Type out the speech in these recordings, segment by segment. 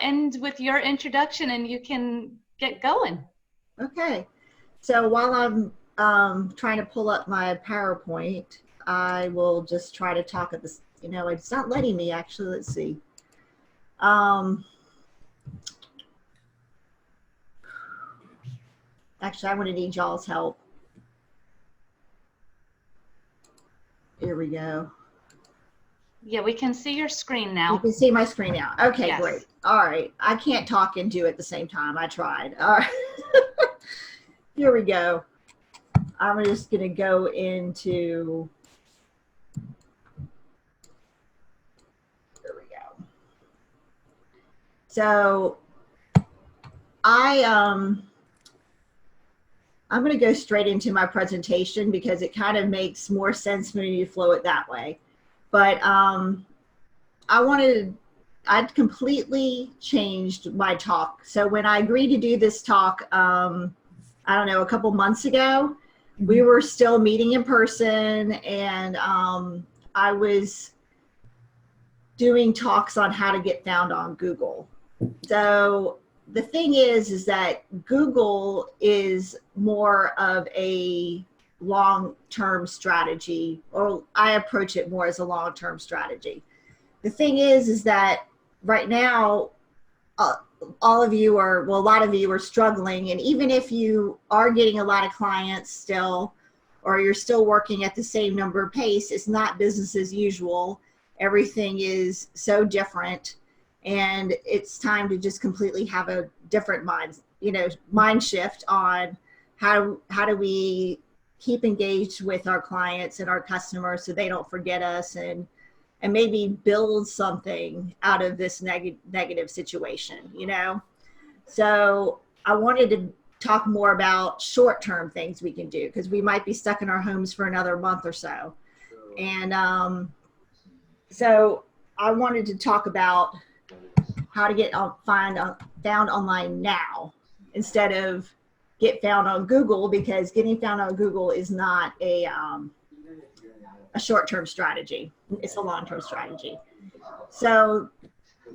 end with your introduction and you can get going. Okay. So while I'm trying to pull up my PowerPoint, I will just try to talk at this. It's not letting me actually. Let's see. Actually, I'm going to need y'all's help. Here we go. Yeah, we can see your screen now. You can see my screen now. Okay, yes. Great. All right. I can't talk and do it at the same time. I tried. All right. Here we go. I'm just going to go into, there we go. So I'm going to go straight into my presentation because it kind of makes more sense when you flow it that way. But I'd completely changed my talk. So when I agreed to do this talk, I don't know, a couple months ago, we were still meeting in person, and I was doing talks on how to get found on Google. So the thing is that Google is more of a long-term strategy, or I approach it more as a long-term strategy. The thing is that right now, all of you are, well, a lot of you are struggling. And even if you are getting a lot of clients still, or you're still working at the same number of pace, it's not business as usual. Everything is so different. And it's time to just completely have a different mind shift on how do we keep engaged with our clients and our customers so they don't forget us, and maybe build something out of this negative situation, So I wanted to talk more about short-term things we can do, because we might be stuck in our homes for another month or so. And so I wanted to talk about how to get found online now instead of get found on Google, because getting found on Google is not a short-term strategy. It's a long-term strategy. So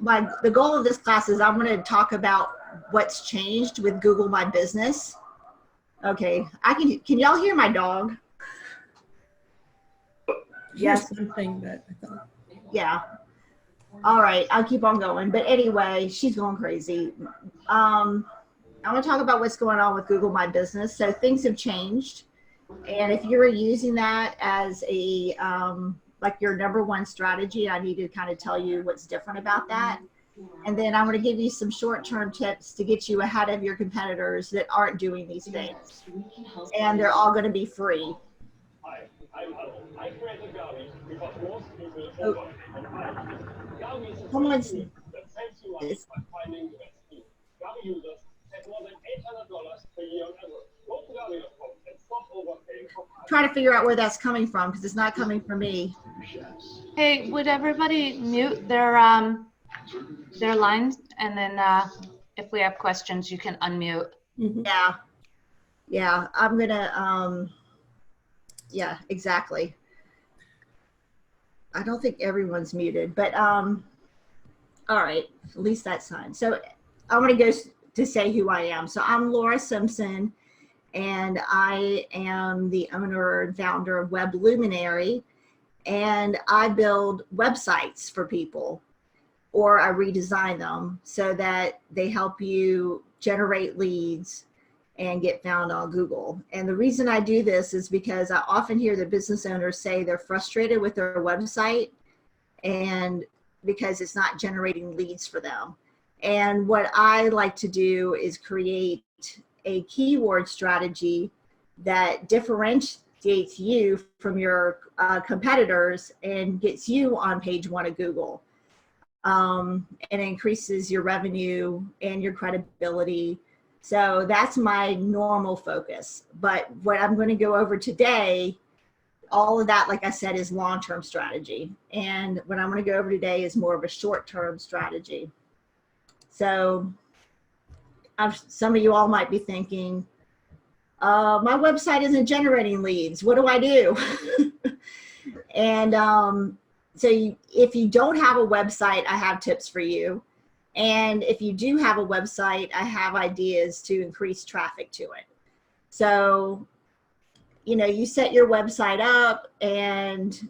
the goal of this class is I'm going to talk about what's changed with Google My Business. Okay, can y'all hear my dog? Yes. Something that I thought. Yeah. All right, I'll keep on going. But anyway, she's going crazy. I want to talk about what's going on with Google My Business. So things have changed. And if you're using that as a like your number one strategy, I need to kind of tell you what's different about that. And then I'm going to give you some short-term tips to get you ahead of your competitors that aren't doing these things. And they're all going to be free. Oh. Someone's try to figure out where that's coming from, because it's not coming from me. Hey, would everybody mute their lines, and then if we have questions, you can unmute. Yeah, I'm gonna yeah, exactly. I don't think everyone's muted, but all right, at least that's fine. So I'm gonna go to say who I am. So I'm Laura Simpson, and I am the owner and founder of Web Luminary, and I build websites for people, or I redesign them so that they help you generate leads and get found on Google. And the reason I do this is because I often hear the business owners say they're frustrated with their website, and because it's not generating leads for them. And what I like to do is create a keyword strategy that differentiates you from your competitors and gets you on page one of Google, and increases your revenue and your credibility. So that's my normal focus. But what I'm going to go over today, all of that, like I said, is long-term strategy. And what I'm going to go over today is more of a short-term strategy. So some of you all might be thinking, my website isn't generating leads. What do I do? And so if you don't have a website, I have tips for you. And if you do have a website, I have ideas to increase traffic to it. So, you know, you set your website up and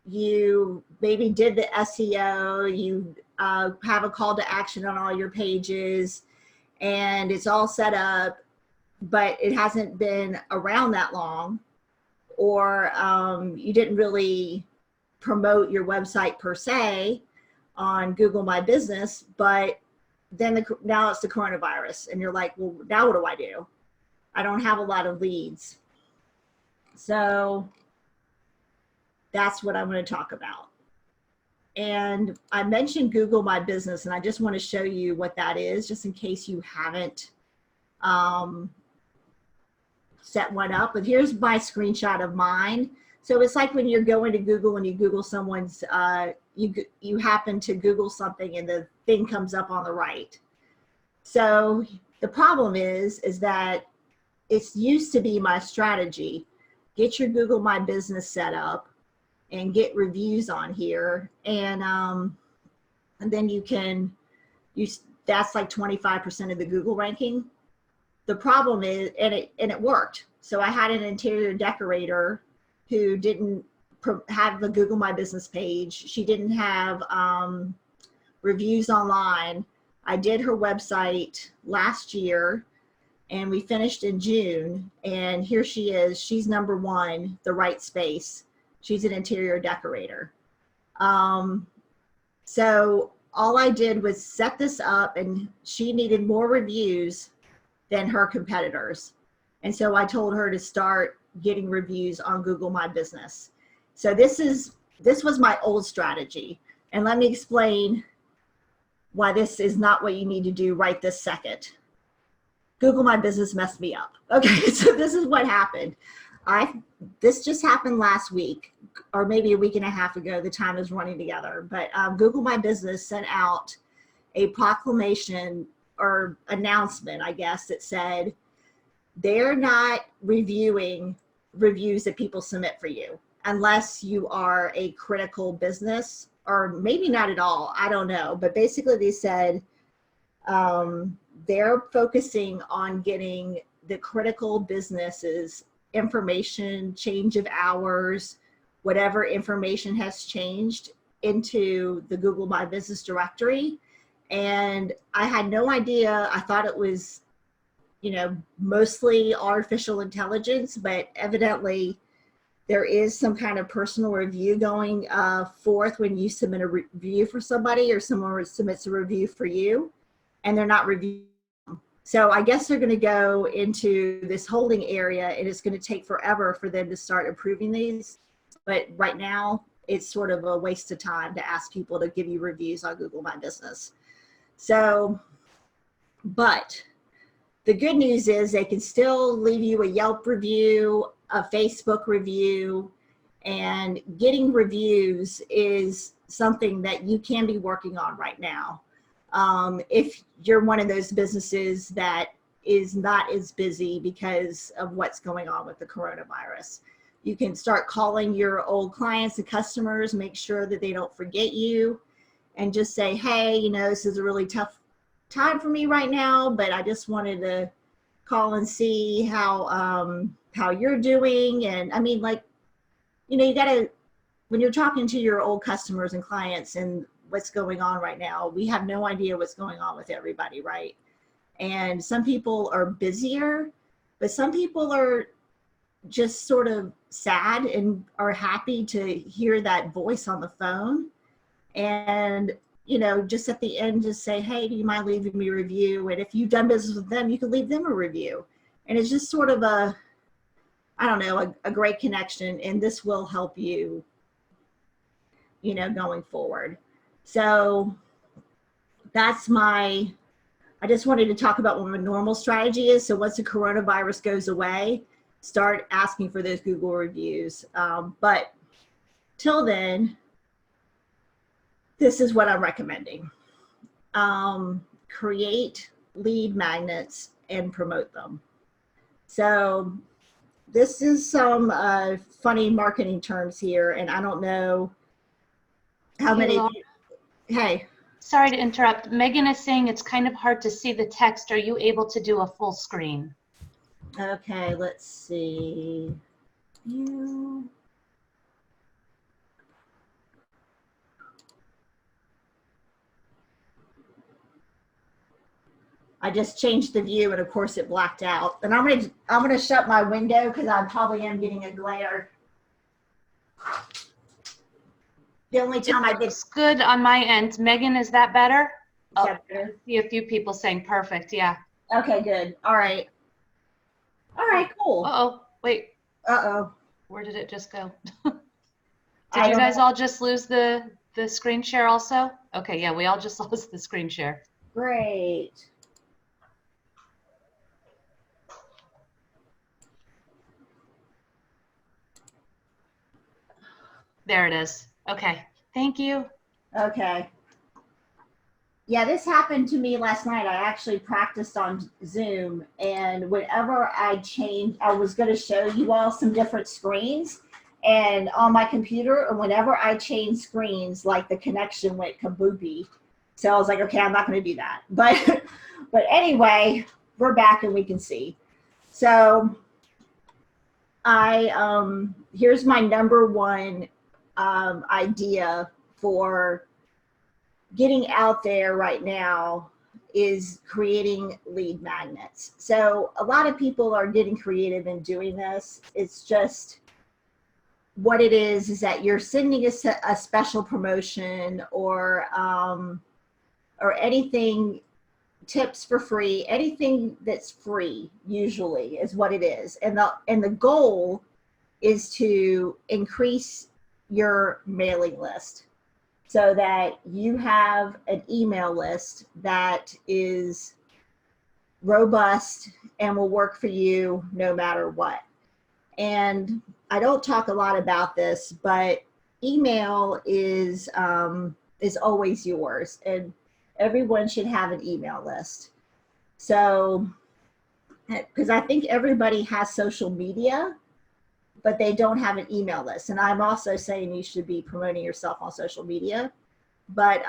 you maybe did the SEO, you have a call to action on all your pages, and it's all set up, but it hasn't been around that long, or you didn't really promote your website per se on Google My Business, but then now it's the coronavirus, and you're like, well, now what do I do? I don't have a lot of leads. So that's what I'm going to talk about. And I mentioned Google My Business, and I just want to show you what that is, just in case you haven't set one up. But here's my screenshot of mine. So it's like when you're going to Google and you Google someone's, you happen to Google something and the thing comes up on the right. So the problem is that it's used to be my strategy. Get your Google My Business set up and get reviews on here. And then you can use, that's like 25% of the Google ranking. The problem is, and it worked. So I had an interior decorator who didn't have the Google My Business page. She didn't have reviews online. I did her website last year and we finished in June, and here she is. She's number one, the right space. She's an interior decorator. So all I did was set this up, and she needed more reviews than her competitors. And so I told her to start getting reviews on Google My Business. So this was my old strategy. And let me explain why this is not what you need to do right this second. Google My Business messed me up. Okay, so this is what happened. This just happened last week, or maybe a week and a half ago. The time is running together. But Google My Business sent out a proclamation or announcement, I guess, that said they're not reviewing reviews that people submit for you unless you are a critical business, or maybe not at all. I don't know. But basically they said they're focusing on getting the critical businesses information, change of hours, whatever information has changed into the Google My Business directory. And I had no idea. I thought it was, you know, mostly artificial intelligence, but evidently there is some kind of personal review going forth when you submit a review for somebody, or someone submits a review for you, and they're not reviewing. So I guess they're going to go into this holding area, and it's going to take forever for them to start approving these. But right now, it's sort of a waste of time to ask people to give you reviews on Google My Business. So, but the good news is they can still leave you a Yelp review, a Facebook review, and getting reviews is something that you can be working on right now. If you're one of those businesses that is not as busy because of what's going on with the coronavirus, you can start calling your old clients and customers, make sure that they don't forget you, and just say, hey, you know, this is a really tough time for me right now, but I just wanted to call and see how you're doing. And I mean, like, you know, you gotta, when you're talking to your old customers and clients and what's going on right now, we have no idea what's going on with everybody, right? And some people are busier, but some people are just sort of sad and are happy to hear that voice on the phone. And, you know, just at the end, just say, hey, do you mind leaving me a review? And if you've done business with them, you can leave them a review. And it's just sort of a, I don't know, a great connection. And this will help you, you know, going forward. So that's I just wanted to talk about what my normal strategy is. So once the coronavirus goes away, start asking for those Google reviews. But till then, this is what I'm recommending. Create lead magnets and promote them. So this is some funny marketing terms here, and I don't know how many. Hey. Sorry to interrupt. Megan is saying it's kind of hard to see the text. Are you able to do a full screen? Okay, let's see. You. I just changed the view, and of course it blacked out. And I'm gonna shut my window because I probably am getting a glare. The only time I did. It's good on my end. Megan, is that better? Is that better? I see a few people saying perfect. Yeah. Okay, good. All right. All right, cool. Uh-oh. Wait. Uh-oh. Where did it just go? Did you guys all just lose the screen share also? Okay, yeah, we all just lost the screen share. Great. There it is. Okay, thank you. Okay. Yeah, this happened to me last night. I actually practiced on Zoom, and whenever I changed, I was going to show you all some different screens and on my computer, and whenever I changed screens, like the connection went kaboopy. So I was like, okay, I'm not going to do that. But anyway, we're back and we can see. So here's my number one idea for getting out there right now is creating lead magnets. So a lot of people are getting creative in doing this. It's just what it is that you're sending a special promotion or anything, tips for free, anything that's free usually is what it is. And the goal is to increase your mailing list so that you have an email list that is robust and will work for you no matter what. And I don't talk a lot about this, but email is always yours, and everyone should have an email list. So, because I think everybody has social media, but they don't have an email list. And I'm also saying you should be promoting yourself on social media, but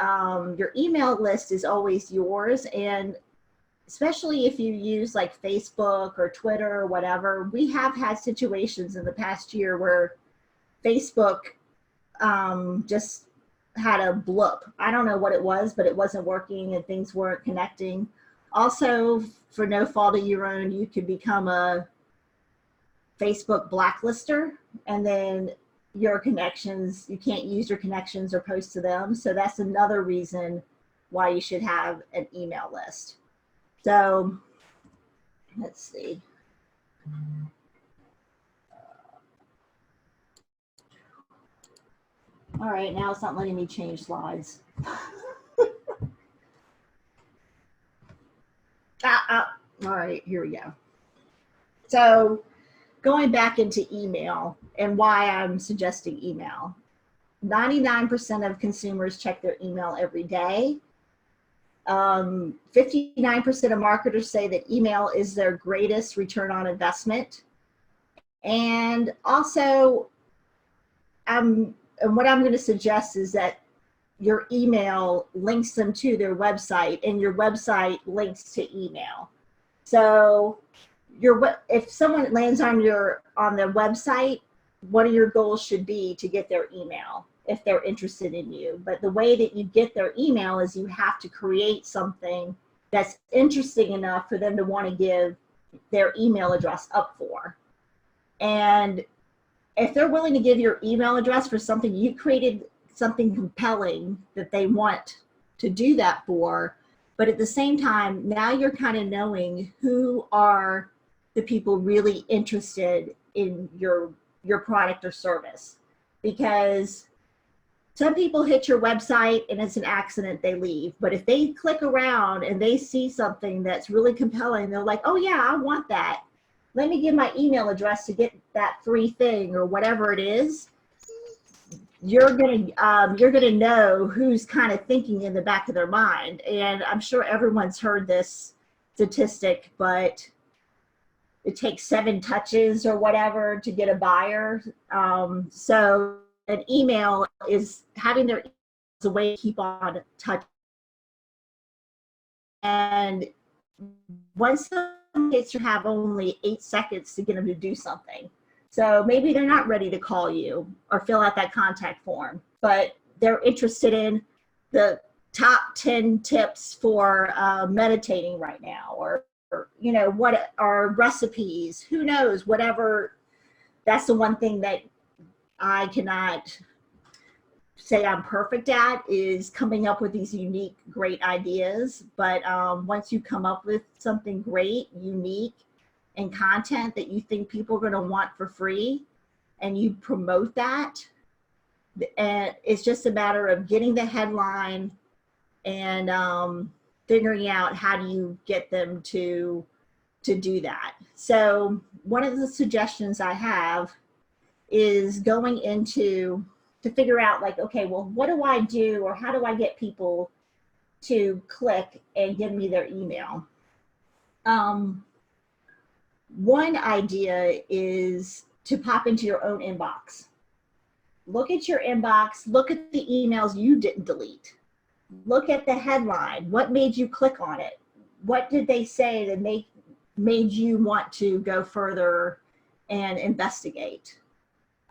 your email list is always yours. And especially if you use like Facebook or Twitter or whatever, we have had situations in the past year where Facebook just had a blip. I don't know what it was, but it wasn't working and things weren't connecting. Also, for no fault of your own, you could become a Facebook blacklister, and then your connections, you can't use your connections or post to them. So that's another reason why you should have an email list. So let's see. All right, now it's not letting me change slides. All right, here we go. So going back into email and why I'm suggesting email. 99% of consumers check their email every day. 59% of marketers say that email is their greatest return on investment. And also, and what I'm going to suggest is that your email links them to their website, and your website links to email. So if someone lands on the website, one of your goals should be to get their email if they're interested in you. But the way that you get their email is you have to create something that's interesting enough for them to want to give their email address up for. And if they're willing to give your email address for something, you created something compelling that they want to do that for. But at the same time, now you're kind of knowing who are the people really interested in your product or service. Because some people hit your website and it's an accident, they leave. But if they click around and they see something that's really compelling, they're like, oh yeah, I want that. Let me give my email address to get that free thing or whatever it is. You're gonna know who's kind of thinking in the back of their mind. And I'm sure everyone's heard this statistic, but it takes 7 touches or whatever to get a buyer. So an email is having their email is a way to keep on touch And once someone hits, you have only 8 seconds to get them to do something. So maybe they're not ready to call you or fill out that contact form, but they're interested in the top 10 tips for meditating right now, or what are recipes, who knows, whatever. That's the one thing that I cannot say I'm perfect at, is coming up with these unique, great ideas. But once you come up with something great, unique, and content that you think people are going to want for free, and you promote that, and it's just a matter of getting the headline and figuring out how do you get them to do that. So one of the suggestions I have is going into to figure out, like, okay, well, what do I do, or how do I get people to click and give me their email? One idea is to pop into your own inbox. Look at your inbox, look at the emails you didn't delete. Look at the headline. What made you click on it? What did they say that made you want to go further and investigate?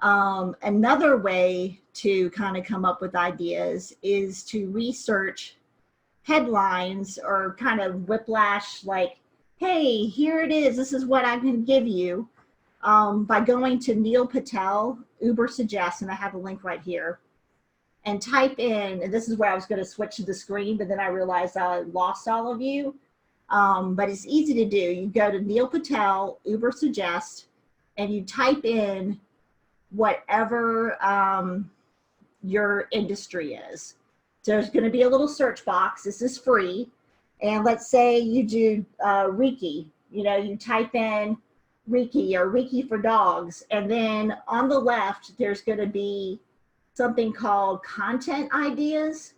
Another way to kind of come up with ideas is to research headlines, or kind of whiplash, like, hey, here it is, this is what I can give you, by going to Neil Patel, Uber Suggest, and I have a link right here, and type in, and this is where I was going to switch to the screen, but then I realized I lost all of you. But it's easy to do. You go to Neil Patel, Uber Suggest, and you type in whatever your industry is. So there's going to be a little search box. This is free. And let's say you do Reiki. You type in Reiki or Reiki for dogs. And then on the left, there's going to be something called content ideas.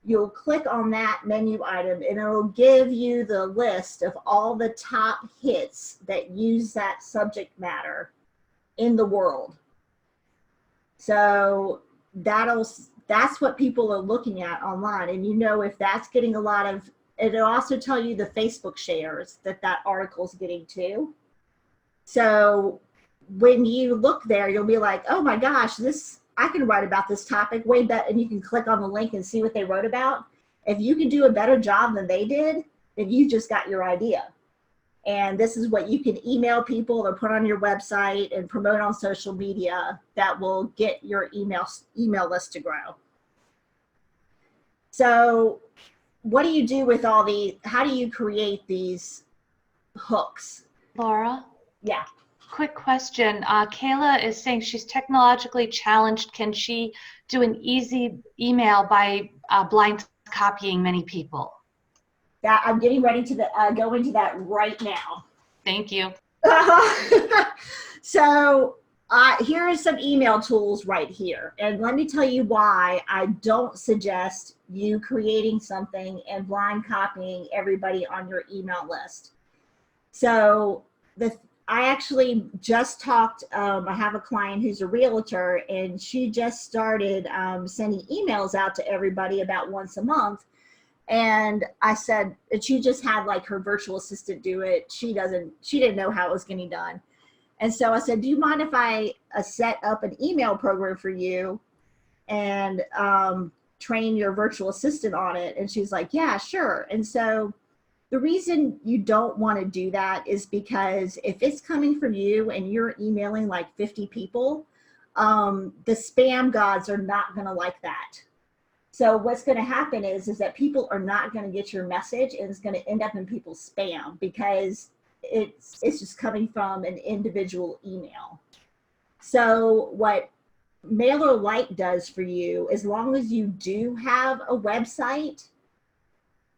You'll click on that menu item and it'll give you the list of all the top hits that use that subject matter in the world. So that's what people are looking at online. And if that's getting a lot of, it'll also tell you the Facebook shares that article's getting too. So when you look there, you'll be like, oh my gosh, I can write about this topic way better. And you can click on the link and see what they wrote about. If you can do a better job than they did, then you just got your idea. And this is what you can email people or put on your website and promote on social media that will get your email list to grow. So what do you do with how do you create these hooks? Laura? Yeah. Quick question. Kayla is saying she's technologically challenged. Can she do an easy email by blind copying many people? That I'm getting ready to go into that right now. Thank you. So here are some email tools right here. And let me tell you why I don't suggest you creating something and blind copying everybody on your email list. So I actually just talked, I have a client who's a realtor, and she just started sending emails out to everybody about once a month. And I said, and she just had like her virtual assistant do it. She didn't know how it was getting done. And so I said, do you mind if I set up an email program for you and train your virtual assistant on it? And she's like, yeah, sure. And so the reason you don't want to do that is because if it's coming from you and you're emailing like 50 people, the spam gods are not going to like that. So what's going to happen is that people are not going to get your message, and it's going to end up in people's spam because it's just coming from an individual email. So what MailerLite does for you, as long as you do have a website,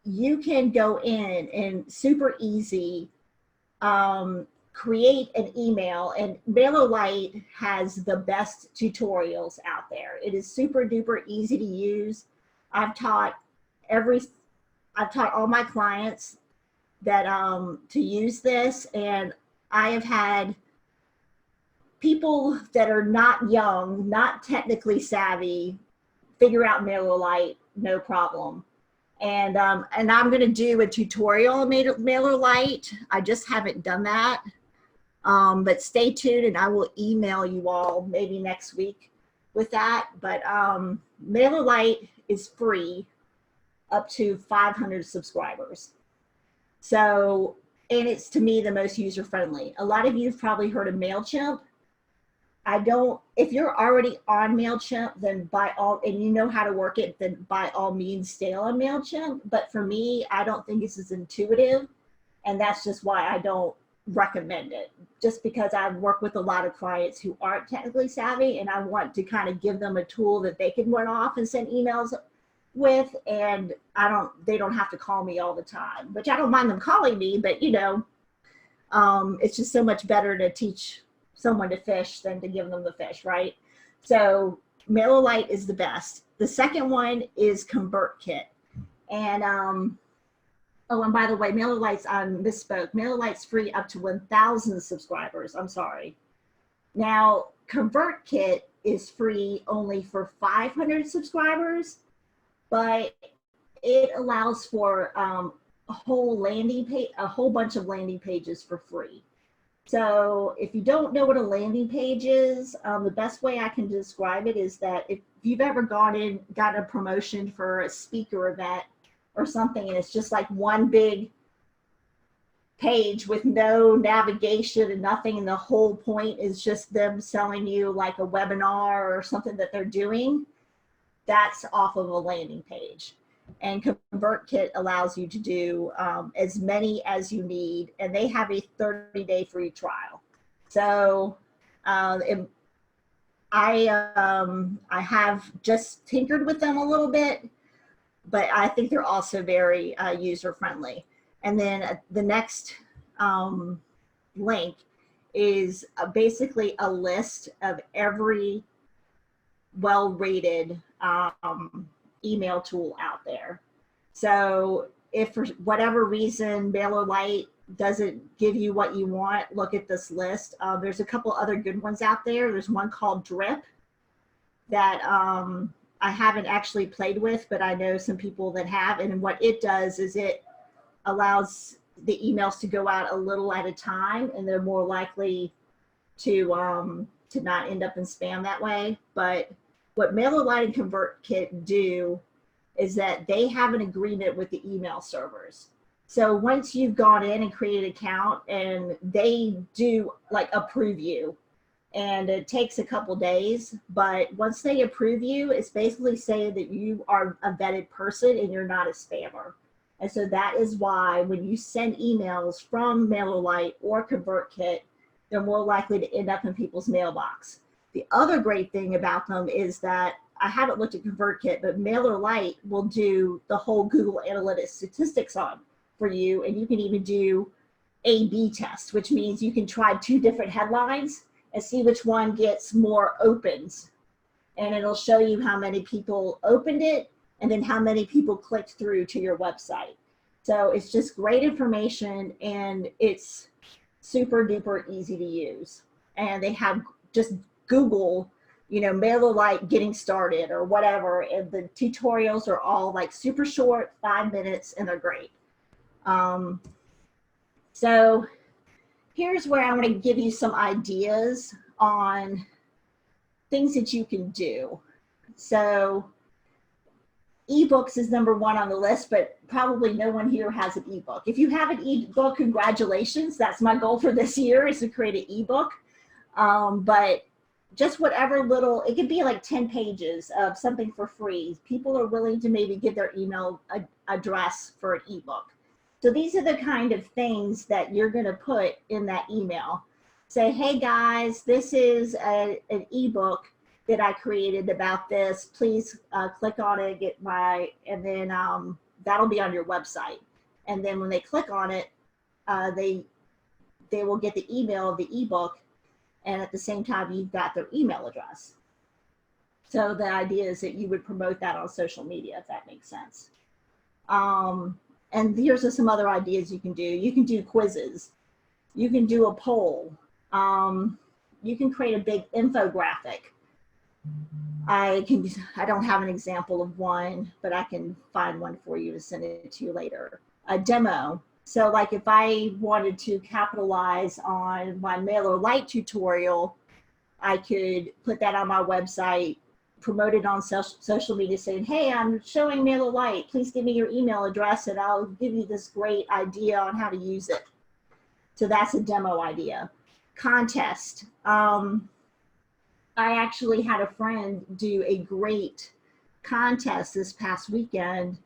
you can go in and super easy create an email, and MailerLite has the best tutorials out there. It is super duper easy to use. I've taught all my clients that to use this, and I have had people that are not young, not technically savvy, figure out MailerLite no problem. And I'm going to do a tutorial on MailerLite. I just haven't done that. But stay tuned and I will email you all maybe next week with that. But MailerLite is free up to 500 subscribers. So, and it's to me the most user friendly. A lot of you have probably heard of MailChimp. If you're already on MailChimp, then and you know how to work it, then by all means stay on MailChimp. But for me, I don't think it's as intuitive. And that's just why I don't recommend it. Just because I've worked with a lot of clients who aren't technically savvy and I want to kind of give them a tool that they can run off and send emails with, and they don't have to call me all the time, which I don't mind them calling me, but it's just so much better to teach someone to fish than to give them the fish, right? So MailerLite is the best. The second one is ConvertKit. And oh, and by the way, MailerLite's misspoke. MailerLite's free up to 1,000 subscribers. I'm sorry. Now, ConvertKit is free only for 500 subscribers, but it allows for a whole bunch of landing pages for free. So if you don't know what a landing page is, the best way I can describe it is that if you've ever got a promotion for a speaker event or something, and it's just like one big page with no navigation and nothing, and the whole point is just them selling you like a webinar or something that they're doing, that's off of a landing page. And ConvertKit allows you to do as many as you need, and they have a 30-day free trial. So I have just tinkered with them a little bit, but I think they're also very user-friendly. And then the next link is basically a list of every well-rated email tool out there. So if for whatever reason MailerLite doesn't give you what you want, look at this list. There's a couple other good ones out there. There's one called Drip that I haven't actually played with, but I know some people that have. And what it does is it allows the emails to go out a little at a time, and they're more likely to not end up in spam that way. But what MailerLite and ConvertKit do is that they have an agreement with the email servers. So once you've gone in and created an account, and they do like approve you, and it takes a couple days, but once they approve you, it's basically saying that you are a vetted person and you're not a spammer. And so that is why when you send emails from MailerLite or ConvertKit, they're more likely to end up in people's mailbox. The other great thing about them is that I haven't looked at ConvertKit, but MailerLite will do the whole Google Analytics statistics on for you. And you can even do A/B tests, which means you can try 2 different headlines and see which one gets more opens. And it'll show you how many people opened it and then how many people clicked through to your website. So it's just great information, and it's super duper easy to use. And they have just Google, MailerLite getting started or whatever, and the tutorials are all like super short, 5 minutes, and they're great. So here's where I want to give you some ideas on things that you can do. So ebooks is number 1 on the list, but probably no one here has an ebook. If you have an ebook, congratulations. That's my goal for this year, is to create an ebook. But just whatever little, it could be like 10 pages of something for free. People are willing to maybe give their email address for an ebook. So these are the kind of things that you're going to put in that email. Say, hey guys, this is an ebook that I created about this. Please click on it, and then that'll be on your website. And then when they click on it, they will get the email of the ebook, and at the same time, you've got their email address. So the idea is that you would promote that on social media, if that makes sense. And here's some other ideas you can do. You can do quizzes. You can do a poll. You can create a big infographic. I don't have an example of one, but I can find one for you to send it to you later. A demo. So like if I wanted to capitalize on my MailerLite tutorial, I could put that on my website, promote it on social media saying, hey, I'm showing MailerLite. Please give me your email address and I'll give you this great idea on how to use it. So that's a demo idea. Contest. I actually had a friend do a great contest this past weekend,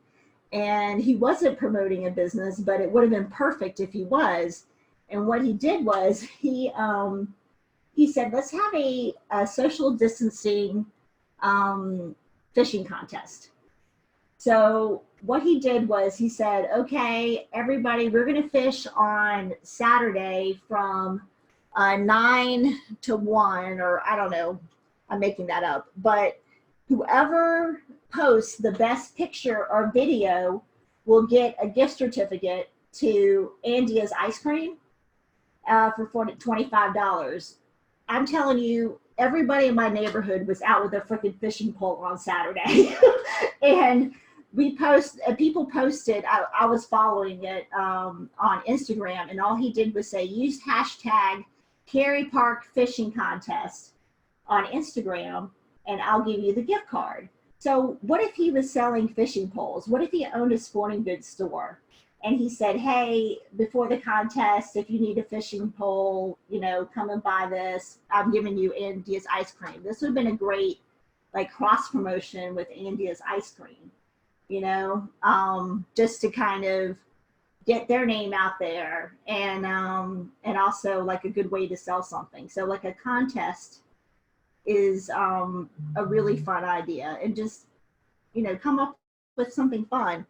and he wasn't promoting a business, but it would have been perfect if he was. And what he did was he said, let's have a social distancing fishing contest. So what he did was he said, okay, everybody, we're going to fish on Saturday from 9 to 1, or I don't know, I'm making that up. But whoever posts the best picture or video will get a gift certificate to Andia's Ice Cream for $25. I'm telling you, everybody in my neighborhood was out with a freaking fishing pole on Saturday. And people posted, I was following it on Instagram, and all he did was say, use hashtag Cary Park Fishing Contest on Instagram, and I'll give you the gift card. So what if he was selling fishing poles? What if he owned a sporting goods store? And he said, hey, before the contest, if you need a fishing pole, come and buy this. I'm giving you Andia's Ice Cream. This would have been a great like cross promotion with Andia's Ice Cream, just to kind of get their name out there, and also like a good way to sell something. So like a contest is a really fun idea, and just come up with something fun.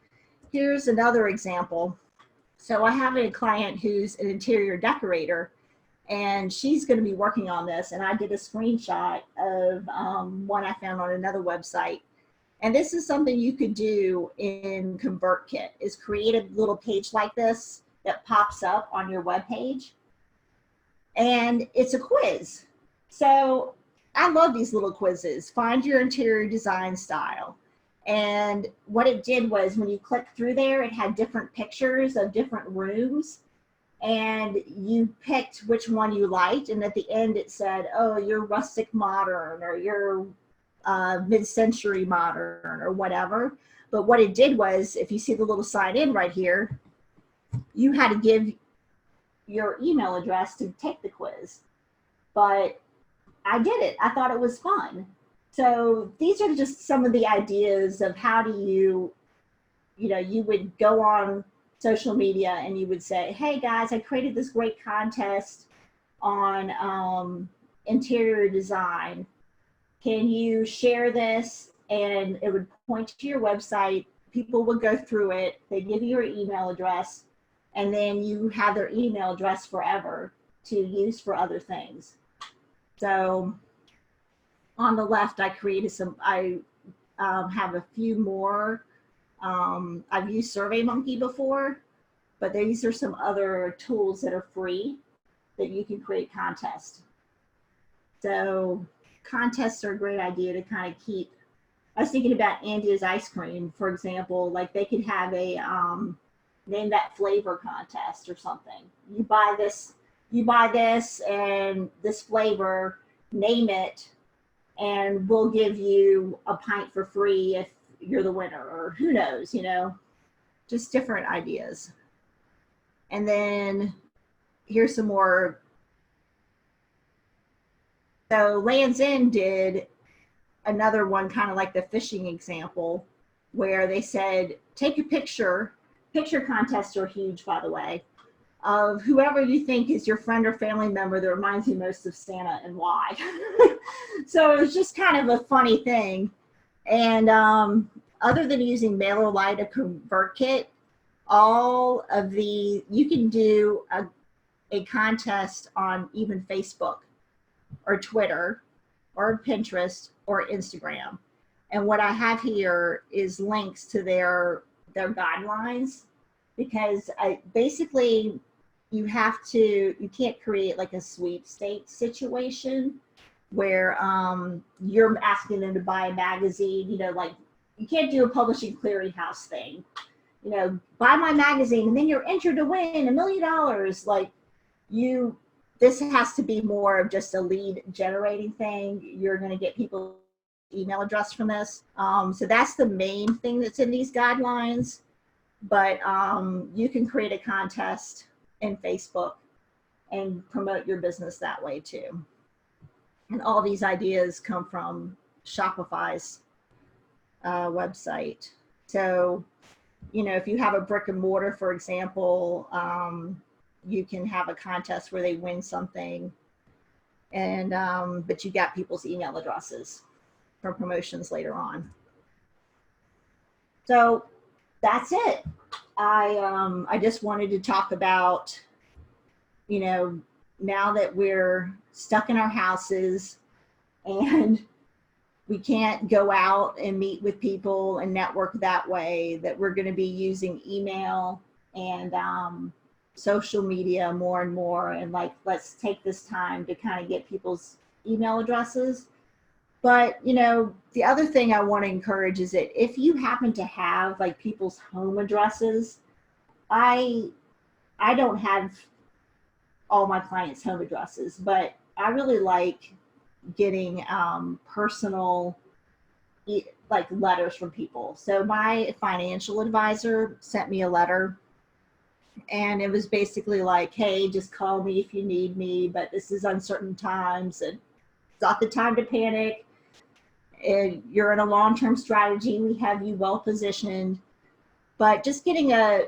Here's another example. So I have a client who's an interior decorator, and she's going to be working on this, and I did a screenshot of one I found on another website. And this is something you could do in ConvertKit, is create a little page like this that pops up on your web page. And it's a quiz. So I love these little quizzes. Find your interior design style. And what it did was when you click through there, it had different pictures of different rooms. And you picked which one you liked. And at the end it said, oh, you're rustic modern, or you're mid-century modern, or whatever. But what it did was, if you see the little sign in right here, you had to give your email address to take the quiz. But I did it. I thought it was fun. So these are just some of the ideas of how do you would go on social media and you would say, hey guys, I created this great contest on interior design. Can you share this? And it would point to your website. People would go through it. They give you your email address, and then you have their email address forever to use for other things. So on the left, I created I have a few more. I've used SurveyMonkey before, but these are some other tools that are free that you can create contests. So contests are a great idea to kind of keep. I was thinking about Andia's Ice Cream, for example. Like they could have a name that flavor contest or something. You buy this and this flavor, name it, and we'll give you a pint for free if you're the winner, or who knows, just different ideas. And then here's some more. So Lands End did another one, kind of like the fishing example, where they said, take a picture contests are huge, by the way, of whoever you think is your friend or family member that reminds you most of Santa, and why. So it was just kind of a funny thing. And other than using MailerLite or ConvertKit, you can do a contest on even Facebook or Twitter or Pinterest or Instagram. And what I have here is links to their guidelines, because basically you can't create like a sweepstakes situation. where you're asking them to buy a magazine, you know, like you can't do a publishing clearinghouse thing, you know, buy my magazine and then you're entered to win $1 million. Like this has to be more of just a lead generating thing. You're going to get people's email address from this. So that's the main thing that's in these guidelines. But you can create a contest in Facebook and promote your business that way too. And all these ideas come from Shopify's website. So, you know, if you have a brick and mortar, for example, you can have a contest where they win something, and but you got people's email addresses for promotions later on. So that's it. I just wanted to talk about, you know, now that we're stuck in our houses and we can't go out and meet with people and network that way, that we're going to be using email and social media more and more. And like, let's take this time to kind of get people's email addresses. But, you know, the other thing I want to encourage is that if you happen to have like people's home addresses, I don't have all my clients' home addresses, but I really like getting personal like letters from people. So my financial advisor sent me a letter, and it was basically like, hey, just call me if you need me, but this is uncertain times and it's not the time to panic. And you're in a long-term strategy. We have you well positioned, but just getting a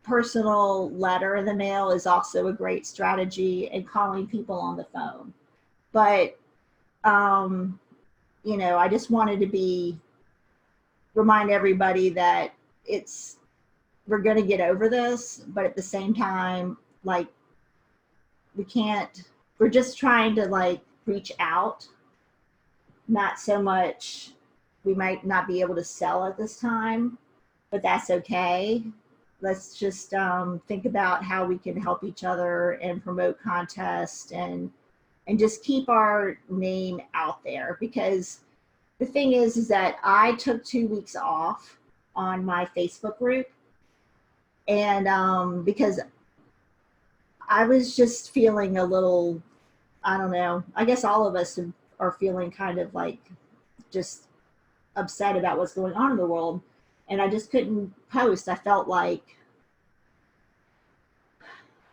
personal letter in the mail is also a great strategy, and calling people on the phone. But you know, I just wanted to remind everybody that we're going to get over this, but at the same time, like we're just trying to like reach out. Not so much, we might not be able to sell at this time, but that's okay. Let's just think about how we can help each other and promote contests and just keep our name out there. Because the thing is that I took 2 weeks off on my Facebook group, and because I was just feeling a little, I don't know, I guess all of us are feeling kind of like just upset about what's going on in the world, and I just couldn't post. I felt like,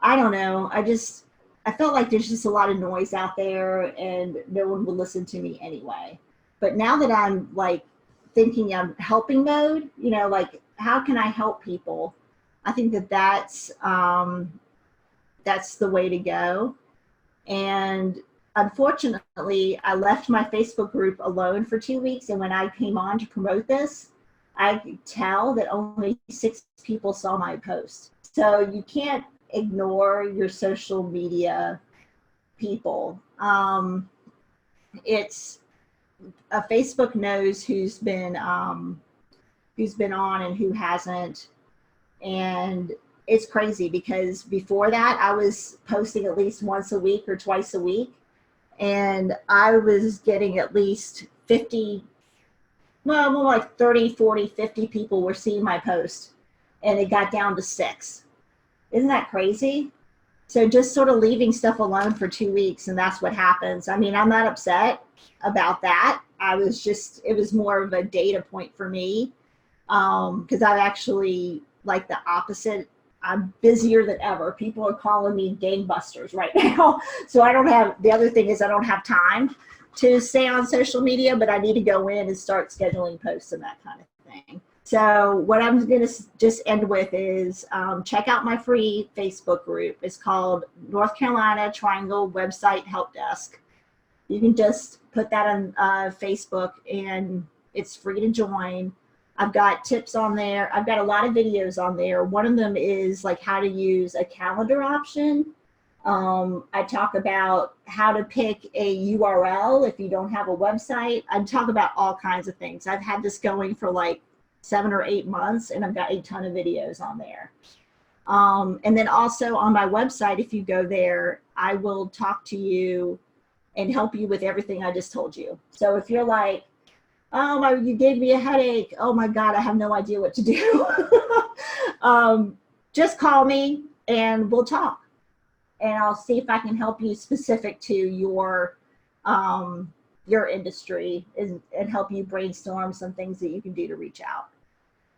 I don't know, I felt like there's just a lot of noise out there and no one would listen to me anyway. But now that I'm like thinking I'm helping mode, you know, like how can I help people? I think that's the way to go. And unfortunately, I left my Facebook group alone for 2 weeks. And when I came on to promote this, I could tell that only 6 people saw my post. So you can't ignore your social media people. It's Facebook knows who's been on and who hasn't. And it's crazy because before that I was posting at least once a week or twice a week, and I was getting at least 50, well, more like 30, 40, 50 people were seeing my post, and it got down to 6. Isn't that crazy? So just sort of leaving stuff alone for 2 weeks, and that's what happens. I mean, I'm not upset about that. It was more of a data point for me, because I've actually like the opposite. I'm busier than ever. People are calling me gangbusters right now. So the other thing is I don't have time to stay on social media, but I need to go in and start scheduling posts and that kind of thing. So what I'm going to just end with is check out my free Facebook group. It's called North Carolina Triangle Website Help Desk. You can just put that on Facebook, and it's free to join. I've got tips on there. I've got a lot of videos on there. One of them is like how to use a calendar option. I talk about how to pick a URL if you don't have a website. I talk about all kinds of things. I've had this going for like 7 or 8 months, and I've got a ton of videos on there. And then also on my website, if you go there, I will talk to you and help you with everything I just told you. So if you're like, you gave me a headache. Oh my God, I have no idea what to do. Just call me and we'll talk. And I'll see if I can help you specific to your industry and help you brainstorm some things that you can do to reach out.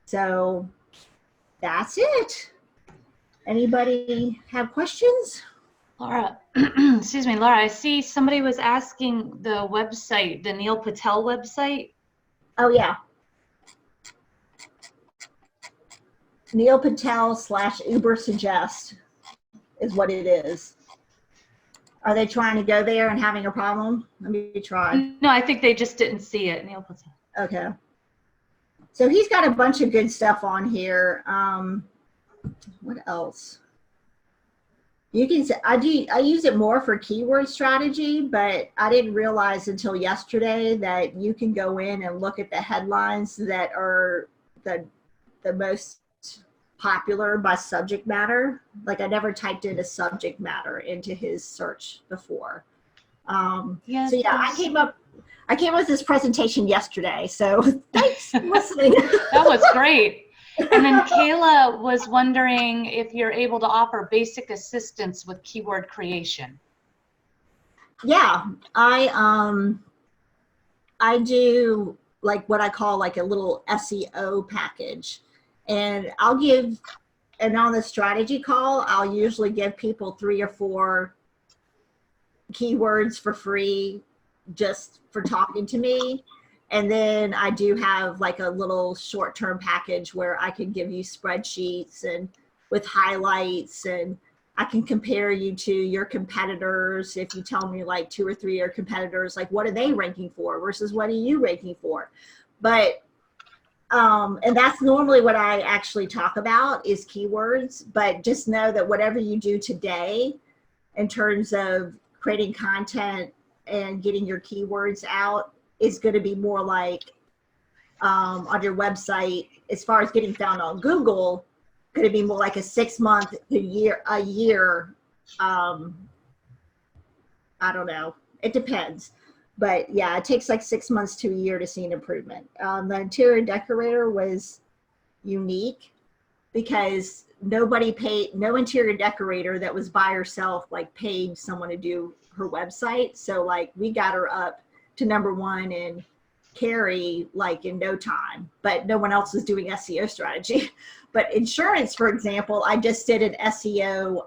So that's it. Anybody have questions? Laura, excuse me, Laura, I see somebody was asking the website, the Neil Patel website. Oh, yeah. Neil Patel / Uber Suggest is what it is. Are they trying to go there and having a problem? Let me try. No, I think they just didn't see it, Neil Patel. Okay. So he's got a bunch of good stuff on here. What else? You can say, I use it more for keyword strategy, but I didn't realize until yesterday that you can go in and look at the headlines that are the most popular by subject matter. Like I never typed in a subject matter into his search before. So yeah, I came up with this presentation yesterday. So thanks for listening. That was great. And then Kayla was wondering if you're able to offer basic assistance with keyword creation. Yeah, I do like what I call like a little SEO package, and on the strategy call, I'll usually give people 3 or 4 keywords for free just for talking to me. And then I do have like a little short-term package where I can give you spreadsheets and with highlights, and I can compare you to your competitors. If you tell me like 2 or 3 of your competitors, like what are they ranking for versus what are you ranking for? But, and that's normally what I actually talk about is keywords, but just know that whatever you do today in terms of creating content and getting your keywords out is going to be more like on your website, as far as getting found on Google, going to be more like a 6 month to a year. I don't know. It depends. But yeah, it takes like 6 months to a year to see an improvement. The interior decorator was unique because no interior decorator that was by herself like paid someone to do her website. So like we got her up to #1 and carry like in no time, but no one else was doing SEO strategy. But insurance, for example, I just did an SEO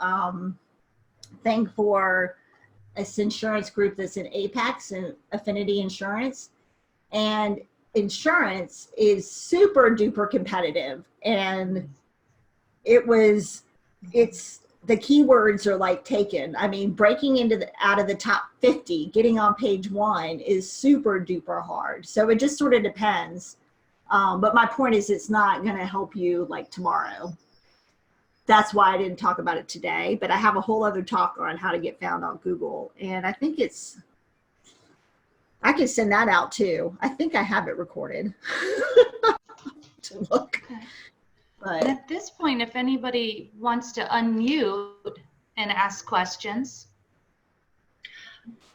thing for this insurance group that's in Apex and Affinity Insurance. And insurance is super duper competitive. And the keywords are like taken. I mean, breaking out of the top 50, getting on page 1 is super duper hard. So it just sort of depends. But my point is it's not going to help you like tomorrow. That's why I didn't talk about it today, but I have a whole other talk on how to get found on Google. And I think I can send that out too. I think I have it recorded to look. Okay. But at this point, if anybody wants to unmute and ask questions.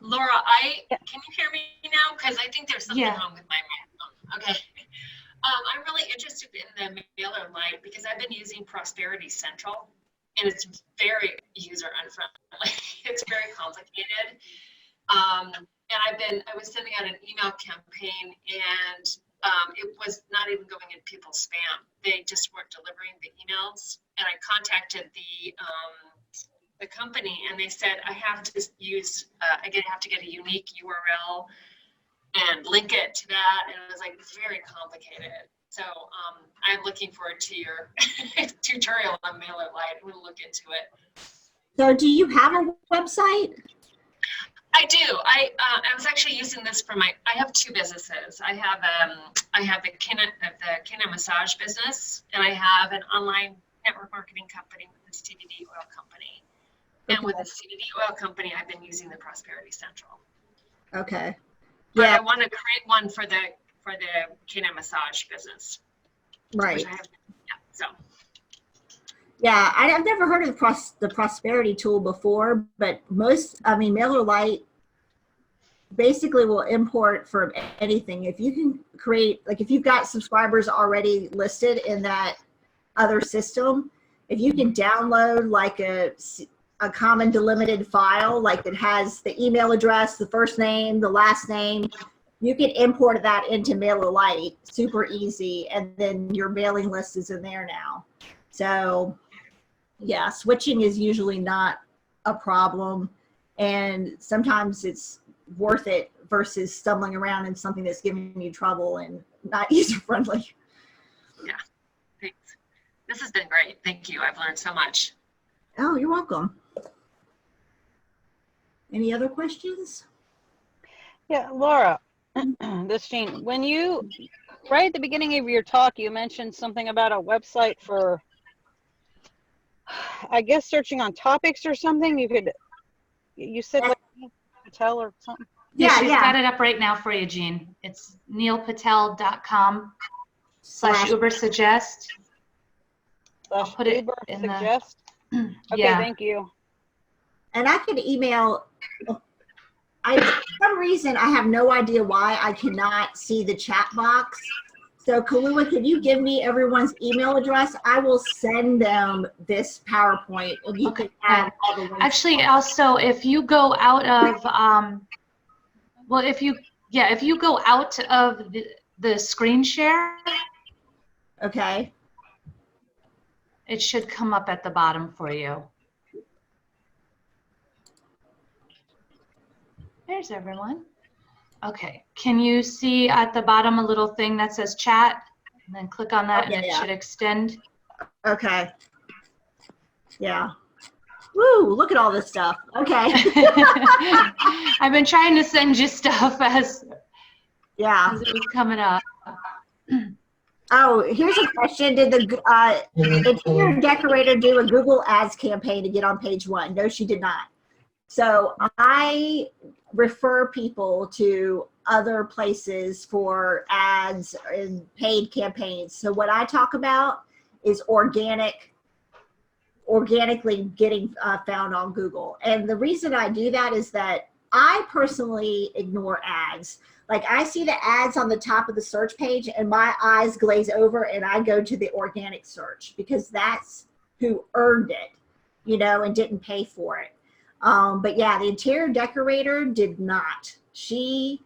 Laura, can you hear me now? Because I think there's something wrong with my microphone. Okay. I'm really interested in the MailerLite because I've been using Prosperity Central, and it's very user unfriendly. It's very complicated. And I was sending out an email campaign, and it was not even going in people's spam. They just weren't delivering the emails. And I contacted the company, and they said I have to use I have to get a unique URL and link it to that, and it was like very complicated. So I'm looking forward to your tutorial on MailerLite. We'll look into it. so do you have a website? I do. I was actually using this for I have 2 businesses. I have the Kina massage business, and I have an online network marketing company with the CBD oil company. Okay. And with the CBD oil company, I've been using the Prosperity Central. Okay. But Yeah. I want to create one for the Kina massage business. Right. Which I have, so. Yeah, I've never heard of the Prosperity tool before, but MailerLite basically will import from anything. If you can create, like if you've got subscribers already listed in that other system, if you can download like a common delimited file, like that has the email address, the first name, the last name, you can import that into MailerLite super easy, and then your mailing list is in there now. So yeah, switching is usually not a problem, and sometimes it's worth it versus stumbling around in something that's giving you trouble and not user friendly. Yeah, thanks. This has been great. Thank you. I've learned so much. Oh, you're welcome. Any other questions? Yeah, Laura, this is Jean. When you, right at the beginning of your talk, you mentioned something about a website for, I guess, searching on topics or something. You said like Patel or something? Yeah, she's got it up right now for you, Jean. It's neilpatel.com/ubersuggest. I'll put it in suggest. the, Okay, yeah. thank you. And I can email, for some reason, I have no idea why I cannot see the chat box. So Kalua, can you give me everyone's email address? I will send them this PowerPoint, and you can add all the links. Actually, also, if you go out of, well, if you go out of the screen share, okay, it should come up at the bottom for you. There's everyone. Okay, can you see at the bottom a little thing that says chat? And then click on that, and it should extend. Okay. Yeah. Woo, look at all this stuff. Okay. I've been trying to send you stuff as it was coming up. Oh, here's a question. Did the interior decorator do a Google Ads campaign to get on page 1? No, she did not. So I refer people to other places for ads and paid campaigns. So what I talk about is organically getting found on Google. And the reason I do that is that I personally ignore ads. Like I see the ads on the top of the search page and my eyes glaze over and I go to the organic search because that's who earned it, you know, and didn't pay for it. But yeah, the interior decorator did not. She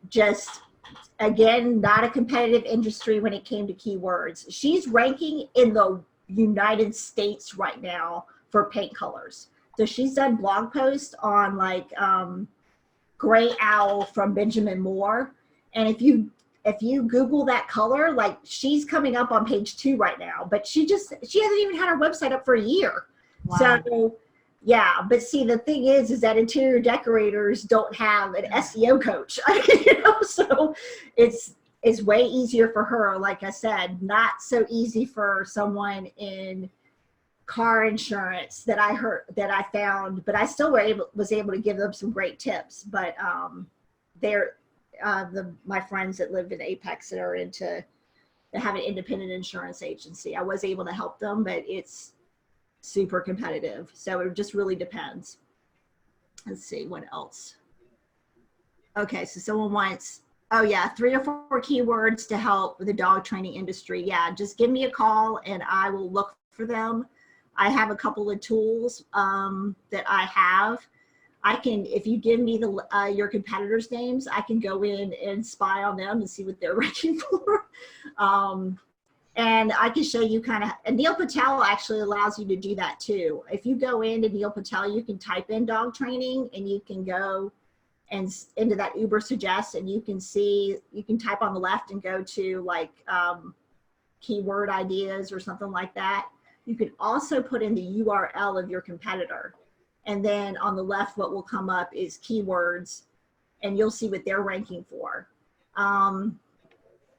just, again, not a competitive industry when it came to keywords. She's ranking in the United States right now for paint colors. So she's done blog posts on like Gray Owl from Benjamin Moore. And if you Google that color, like she's coming up on page 2 right now, but she hasn't even had her website up for a year. Wow. So yeah, but see, the thing is that interior decorators don't have an SEO coach, you know, so it's way easier for her. Like I said, not so easy for someone in car insurance that I found, but I still was able to give them some great tips. But they're my friends that live in Apex that are that have an independent insurance agency. I was able to help them, but it's super competitive. So it just really depends. Let's see what else. Okay, so someone wants, oh yeah, 3 or 4 keywords to help with the dog training industry. Yeah, just give me a call and I will look for them. I have a couple of tools that I have. I can, if you give me your competitors' names, I can go in and spy on them and see what they're ranking for. And I can show you kind of, and Neil Patel actually allows you to do that too. If you go into Neil Patel, you can type in dog training and you can go and into that Uber Suggest and you can see, you can type on the left and go to like keyword ideas or something like that. You can also put in the URL of your competitor. And then on the left, what will come up is keywords and you'll see what they're ranking for.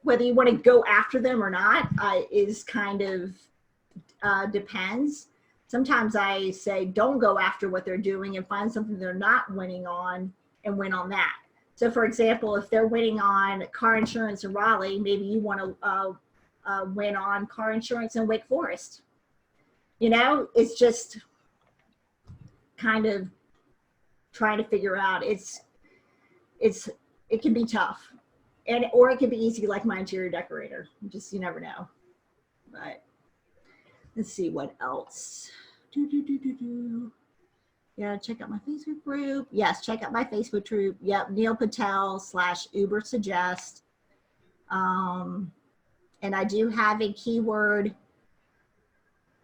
Whether you want to go after them or not is kind of depends. Sometimes I say, don't go after what they're doing and find something they're not winning on and win on that. So for example, if they're winning on car insurance in Raleigh, maybe you want to win on car insurance in Wake Forest. You know, it's just kind of trying to figure out. it can be tough, or it can be easy like my interior decorator. You never know. But let's see what else. Yeah, check out my Facebook group. Yes, check out my Facebook group. Yep, Neil Patel / Uber Suggest. And I do have a keyword.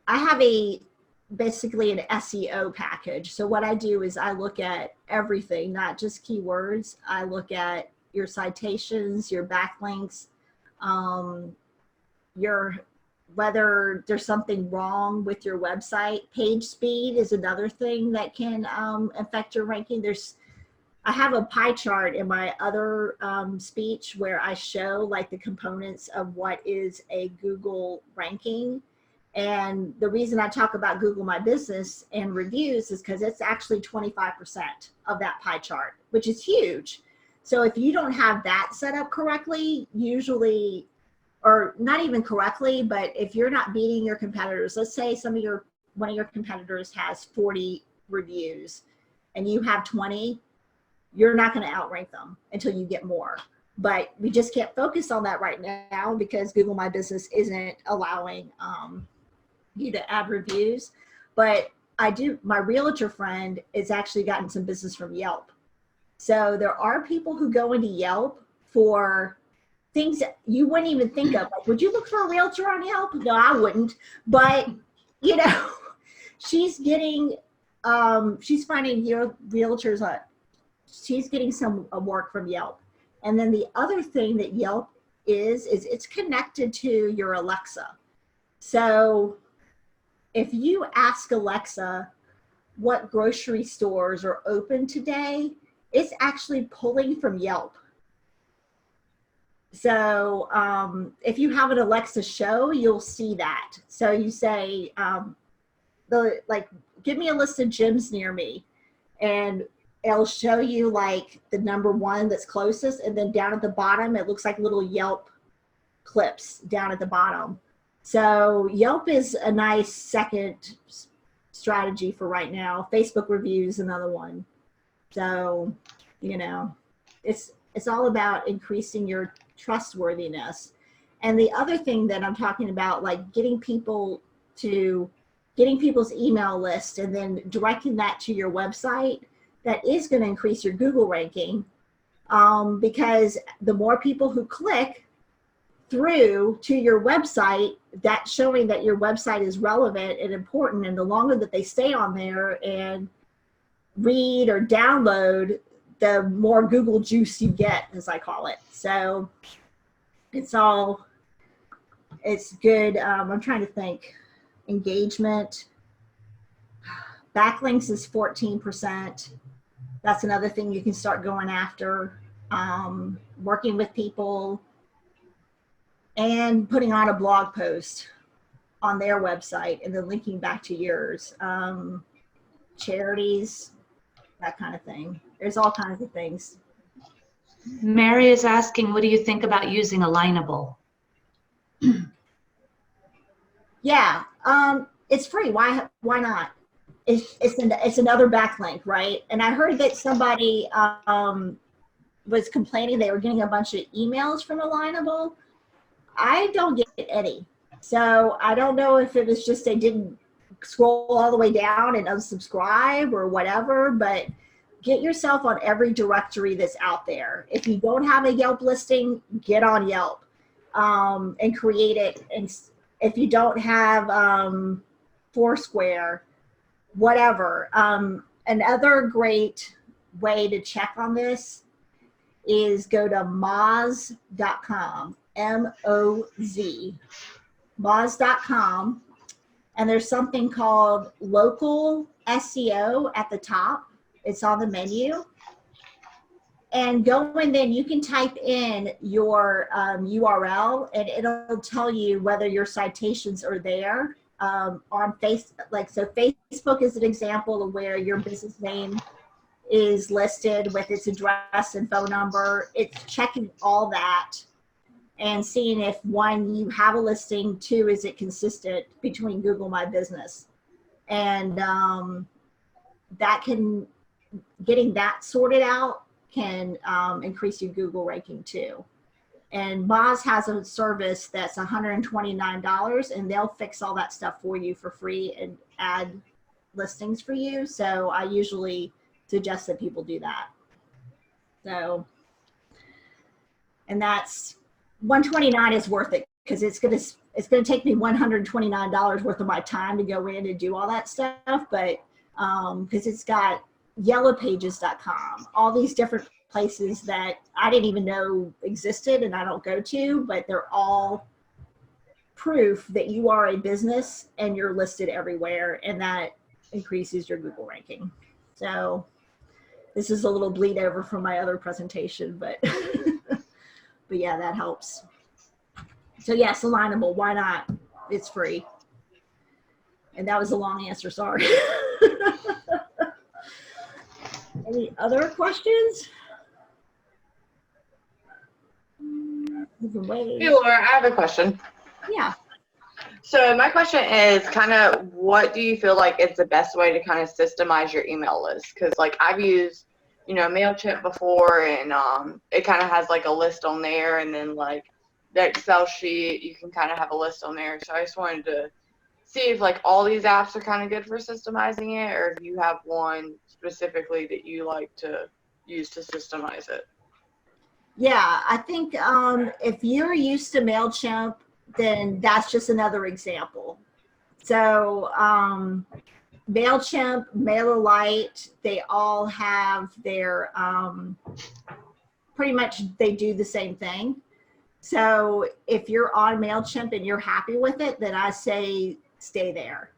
I have basically an SEO package. So what I do is I look at everything, not just keywords. I look at your citations, your backlinks, whether there's something wrong with your website. Page speed is another thing that can affect your ranking. I have a pie chart in my other speech where I show like the components of what is a Google ranking. And the reason I talk about Google My Business and reviews is because it's actually 25% of that pie chart, which is huge. So if you don't have that set up correctly, usually, or not even correctly, but if you're not beating your competitors, let's say one of your competitors has 40 reviews and you have 20, you're not going to outrank them until you get more. But we just can't focus on that right now because Google My Business isn't allowing you to add reviews. But my realtor friend has actually gotten some business from Yelp. So there are people who go into Yelp for things that you wouldn't even think of. Like, would you look for a realtor on Yelp? No, I wouldn't. But, she's getting, she's finding realtors, she's getting some work from Yelp. And then the other thing that Yelp is it's connected to your Alexa. So if you ask Alexa what grocery stores are open today, it's actually pulling from Yelp. So if you have an Alexa show, you'll see that. So you say, give me a list of gyms near me, and it'll show you like the number one that's closest, and then down at the bottom, it looks like little Yelp clips down at the bottom. So Yelp is a nice second strategy for right now. Facebook reviews, another one. So, it's all about increasing your trustworthiness. And the other thing that I'm talking about, like getting people's email list and then directing that to your website, that is going to increase your Google ranking, because the more people who click through to your website, that's showing that your website is relevant and important. And the longer that they stay on there and read or download, the more Google juice you get, as I call it. So it's good. I'm trying to think. Engagement. Backlinks is 14%. That's another thing you can start going after. Working with people and putting on a blog post on their website and then linking back to yours. Charities, that kind of thing. There's all kinds of things. Mary is asking, what do you think about using Alignable? Yeah, it's free. Why not? It's another backlink, right? And I heard that somebody was complaining they were getting a bunch of emails from Alignable. I don't get any. So I don't know if it was just they didn't scroll all the way down and unsubscribe or whatever, but get yourself on every directory that's out there. If you don't have a Yelp listing, get on Yelp and create it. And if you don't have Foursquare, whatever. Another great way to check on this is go to moz.com, M-O-Z, moz.com, and there's something called local SEO at the top. It's on the menu. And go in there, you can type in your URL and it'll tell you whether your citations are there on Facebook. So Facebook is an example of where your business name is listed with its address and phone number. It's checking all that and seeing if, one, you have a listing, two, is it consistent between Google My Business. And getting that sorted out can increase your Google ranking too. And Moz has a service that's $129, and they'll fix all that stuff for you for free and add listings for you. So I usually suggest that people do that. So, and that's $129 is worth it, because it's gonna take me $129 worth of my time to go in and do all that stuff. But because it's got yellowpages.com, all these different places that I didn't even know existed and I don't go to, but they're all proof that you are a business and you're listed everywhere, and that increases your Google ranking. So this is a little bleed over from my other presentation, but but yeah, that helps. So yes, Alignable, why not? It's free. And that was a long answer, sorry. Any other questions? Hey, Laura, I have a question. Yeah. So my question is kind of, what do you feel like is the best way to kind of systemize your email list? Because like I've used, MailChimp before, and it kind of has like a list on there, and then like the Excel sheet, you can kind of have a list on there. So I just wanted to see if like all these apps are kind of good for systemizing it, or if you have one specifically that you like to use to systemize it. Yeah, I think if you're used to MailChimp, then that's just another example. So MailChimp, MailerLite, they all have their, pretty much they do the same thing. So if you're on MailChimp and you're happy with it, then I say stay there.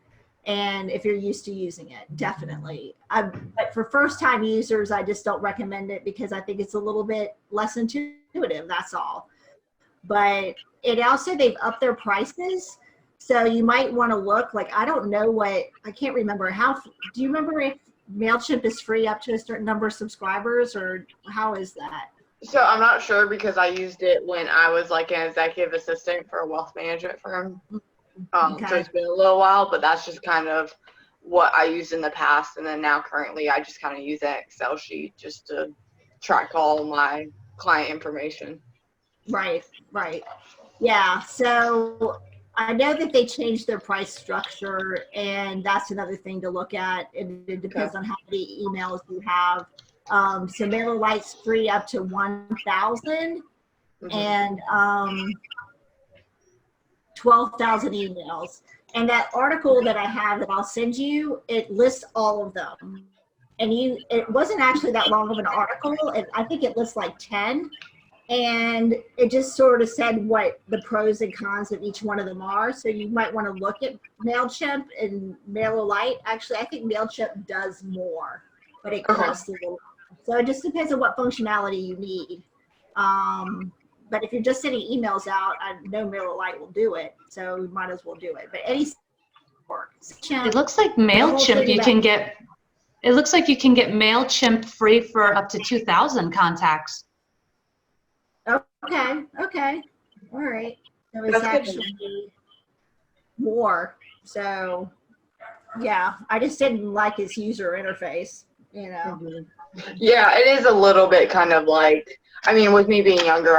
And if you're used to using it, definitely. But for first-time users, I just don't recommend it, because I think it's a little bit less intuitive, that's all. But it also, they've upped their prices. So you might want to look, like, I don't know I can't remember. Do you remember if MailChimp is free up to a certain number of subscribers, or how is that? So I'm not sure, because I used it when I was like an executive assistant for a wealth management firm. Okay. So it's been a little while, but that's just kind of what I used in the past. And then now currently I just kind of use that Excel sheet just to track all my client information. Right. Yeah, so I know that they changed their price structure, and that's another thing to look at. It depends on how many emails you have. So MailerLite's free up to 1,000, and 12,000 emails. And that article that I have that I'll send you, it lists all of them. And it wasn't actually that long of an article. I think it lists like 10. And it just sort of said what the pros and cons of each one of them are. So you might want to look at MailChimp and MailerLite. Actually, I think MailChimp does more, but it costs a little. So it just depends on what functionality you need. But if you're just sending emails out, I know MailerLite will do it. So we might as well do it. But any works. It looks like MailChimp it looks like you can get MailChimp free for up to 2,000 contacts. Okay. All right. So it's actually more. So yeah, I just didn't like his user interface, Yeah, it is a little bit kind of like, I mean, with me being younger,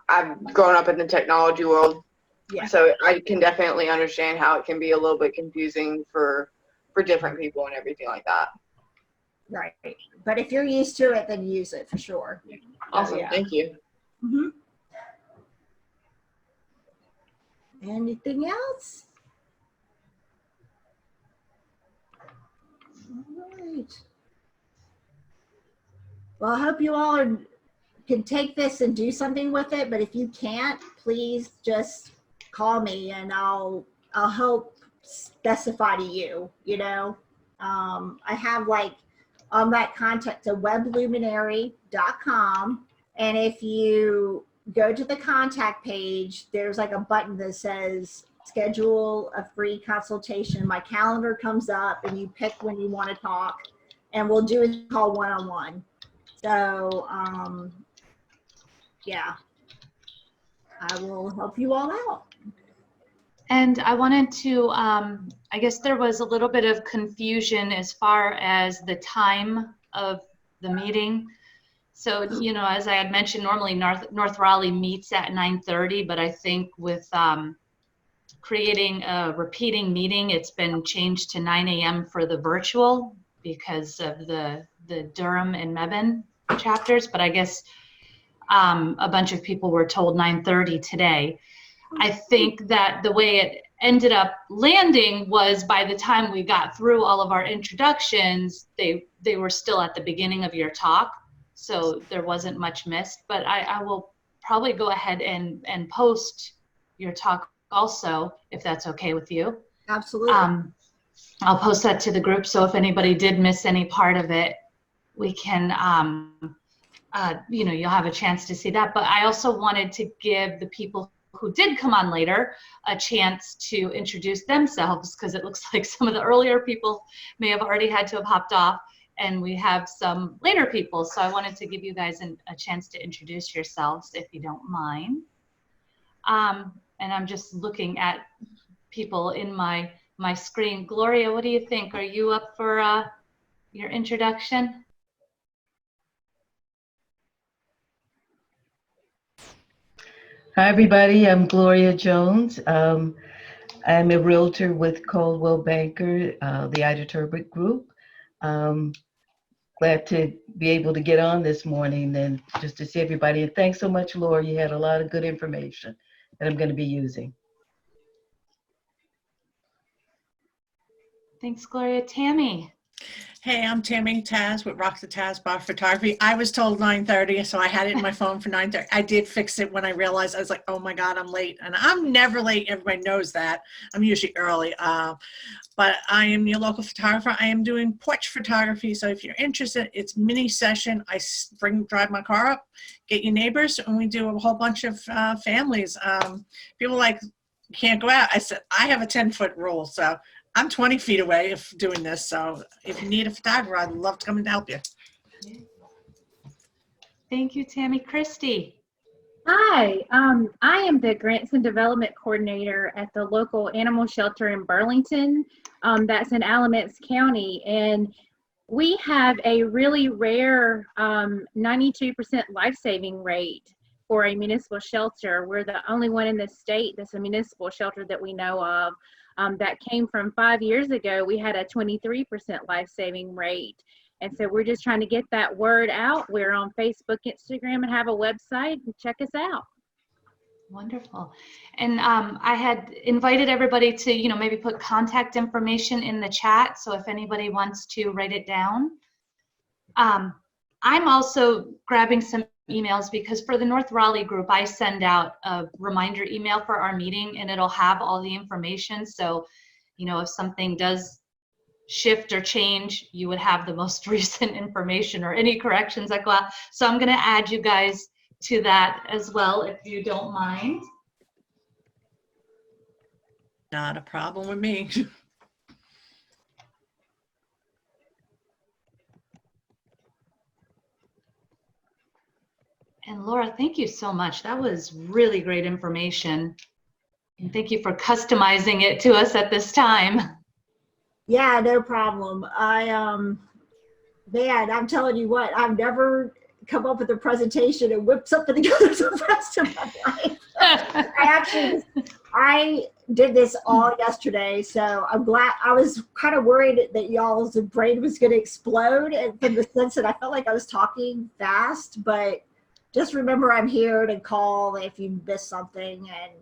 I've grown up in the technology world. Yeah. So I can definitely understand how it can be a little bit confusing for different people and everything like that. Right. But if you're used to it, then use it for sure. Awesome. Yeah. Thank you. Anything else? All right. Well, I hope you all can take this and do something with it. But if you can't, please just call me and I'll help specify to you. I have on that contact to webluminary.com, and if you go to the contact page, there's like a button that says schedule a free consultation. My calendar comes up and you pick when you want to talk, and we'll do a call one-on-one. So yeah, I will help you all out. And I wanted to, I guess there was a little bit of confusion as far as the time of the meeting. So, as I had mentioned, normally North Raleigh meets at 9:30, but I think with creating a repeating meeting, it's been changed to 9 a.m. for the virtual because of the Durham and Mebane chapters. But I guess a bunch of people were told 9:30 today. I think that the way it ended up landing was by the time we got through all of our introductions, they were still at the beginning of your talk. So there wasn't much missed, but I will probably go ahead and post your talk also, if that's okay with you. Absolutely. I'll post that to the group. So if anybody did miss any part of it, we can, you'll have a chance to see that. But I also wanted to give the people who did come on later a chance to introduce themselves, because it looks like some of the earlier people may have already had to have hopped off, and we have some later people. So I wanted to give you guys a chance to introduce yourselves, if you don't mind. And I'm just looking at people in my screen. Gloria, what do you think? Are you up for your introduction? Hi, everybody. I'm Gloria Jones. I'm a realtor with Coldwell Banker, the Ida Turbot Group. Glad to be able to get on this morning and just to see everybody. And thanks so much, Laura. You had a lot of good information that I'm going to be using. Thanks, Gloria. Tammy. Hey, I'm Tammy Taz with Rock the Taz Bar Photography. I was told 9:30, so I had it in my phone for 9:30. I did fix it when I realized. I was like, oh my God, I'm late. And I'm never late. Everybody knows that. I'm usually early. But I am your local photographer. I am doing porch photography. So if you're interested, it's mini session. I drive my car up, get your neighbors, and we do a whole bunch of families. People like, can't go out. I said, I have a 10-foot rule. So I'm 20 feet away of doing this, so if you need a photographer, I'd love to come and help you. Thank you, Tammy. Christy. Hi, I am the Grants and Development Coordinator at the local animal shelter in Burlington. That's in Alamance County, and we have a really rare 92% life-saving rate for a municipal shelter. We're the only one in the state that's a municipal shelter that we know of. That came from 5 years ago. We had a 23% life-saving rate. And so we're just trying to get that word out. We're on Facebook, Instagram, and have a website. Check us out. Wonderful. And I had invited everybody to, maybe put contact information in the chat. So if anybody wants to write it down. I'm also grabbing some emails because for the North Raleigh group, I send out a reminder email for our meeting, and it'll have all the information. So, if something does shift or change, you would have the most recent information or any corrections that go out. So I'm going to add you guys to that as well, if you don't mind. Not a problem with me. And Laura, thank you so much. That was really great information. And thank you for customizing it to us at this time. Yeah, no problem. Man, I'm telling you what, I've never come up with a presentation and whip something together for the rest of my life. I did this all yesterday, so I'm glad. I was kind of worried that y'all's brain was going to explode, and from the sense that I felt like I was talking fast, but just remember I'm here to call if you miss something, and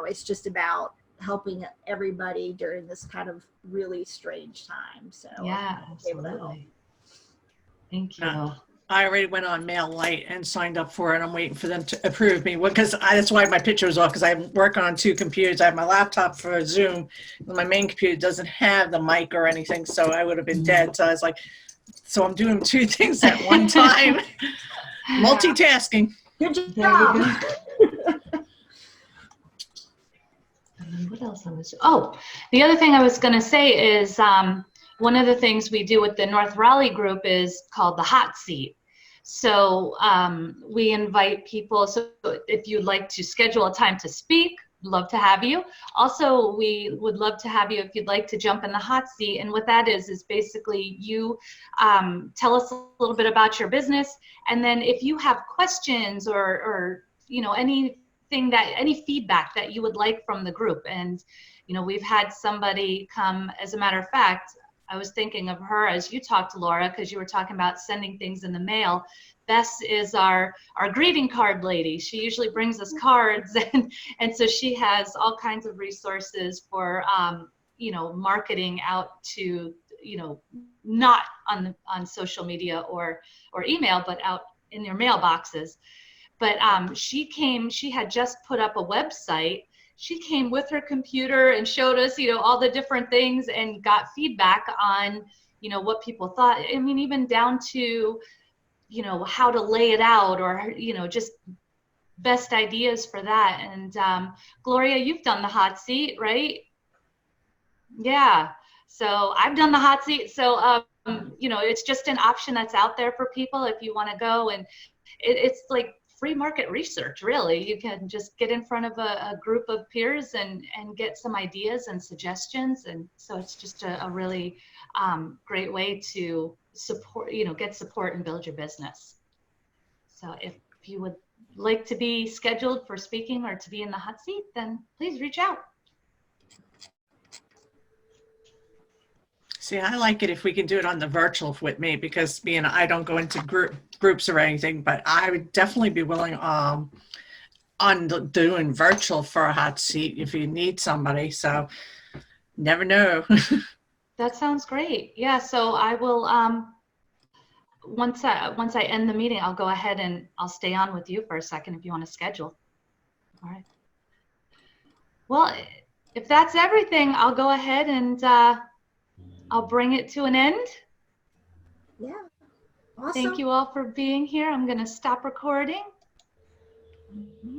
it's just about helping everybody during this kind of really strange time. So yeah, absolutely. Thank you. I already went on Mail Light and signed up for it. I'm waiting for them to approve me because that's why my picture was off, because I work on 2 computers. I have my laptop for Zoom, and my main computer doesn't have the mic or anything, so I would have been dead. So I was like, so I'm doing 2 things at one time. Multitasking. Good job. What else was? Oh, the other thing I was going to say is one of the things we do with the North Raleigh group is called the hot seat. So we invite people. So if you'd like to schedule a time to speak love to have you. Also, we would love to have you if you'd like to jump in the hot seat. And what that is basically you tell us a little bit about your business. And then if you have questions or you know, any feedback that you would like from the group. And, you know, we've had somebody come, as a matter of fact, I was thinking of her as you talked to Laura, because you were talking about sending things in the mail. Bess is our greeting card lady. She usually brings us cards, and so she has all kinds of resources for, you know, marketing out to, you know, not on social media or email, but out in your mailboxes. But she had just put up a website. She came with her computer and showed us, you know, all the different things and got feedback on, you know, what people thought. I mean, even down to, you know, how to lay it out, or, you know, just best ideas for that. And Gloria, you've done the hot seat, right? Yeah. So I've done the hot seat. So, you know, it's just an option that's out there for people if you want to go. And it's like free market research, really. You can just get in front of a group of peers and get some ideas and suggestions. And so it's just a really great way to support, you know, get support and build your business. So if you would like to be scheduled for speaking or to be in the hot seat, then please reach out. See, I like it if we can do it on the virtual with me, because being I don't go into groups or anything, but I would definitely be willing on doing virtual for a hot seat if you need somebody. So never know. That sounds great. Yeah, so I will once I end the meeting, I'll go ahead and I'll stay on with you for a second if you want to schedule. All right. Well, if that's everything, I'll go ahead and I'll bring it to an end. Yeah. Awesome. Thank you all for being here. I'm going to stop recording. Mhm.